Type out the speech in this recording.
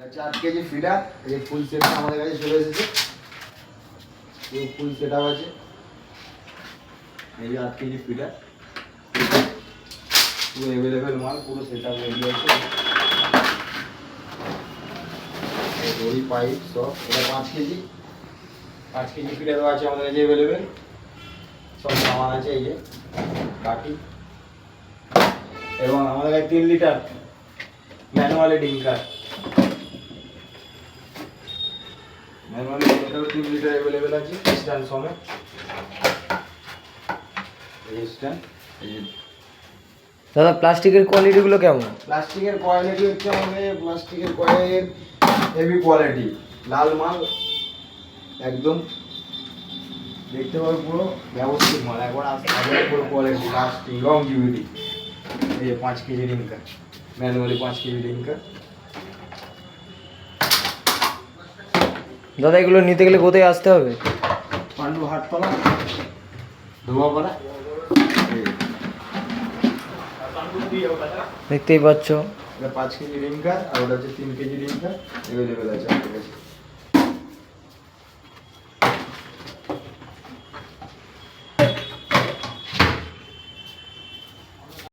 8 KG feeder, এই ফুল সেটটা আমাদের কাছে চলে এসেছে। এই ফুল সেটআপ আছে, এই 8 কেজি ফিডার পুরো অ্যাভেলেবেল মাল, পুরো সেটআপ রেডি আছে। এই দড়ি পাইপ সব, এটা 5 কেজি ফিডারও আছে আমাদের কাছে অ্যাভেলেবেল। সব সামান আছে, এই যে কাঠি, এবং আমাদের কাছে 3 লিটার ম্যানুয়ালি ডিঙ্কার, 3 লিটার অ্যাভেলেবেল আছে স্ট্যান্ড সমেত। এই স্ট্যান্ড, এই দাদা প্লাস্টিকের কোয়ালিটিগুলো কেমন? প্লাস্টিকের কোয়ালিটি হচ্ছে আমাদের প্লাস্টিকের কোয়ালিটির হেভি কোয়ালিটি, লাল মাল একদম, দেখতে পাবে পুরো ব্যবস্থিত মাল, একবার আসলে পুরো কোয়ালিটি, লাস্টিং, লংজিভিটি। এই যে 5 কেজি ডিঙ্কার, ম্যানুয়ালি 5 কেজি ডিঙ্কার। দাদা এগুলো নিতে গেলে কোথায় আসতে হবে? পান্ডু হাটতলা, ধোবাপাড়া। দেখতেই পাচ্ছ। এটা 5 কেজি ডিঙ্কার, আর ওটা হচ্ছে 3 কেজি ডিঙ্কার, অ্যাভেলেবেল আছে আমাদের কাছে।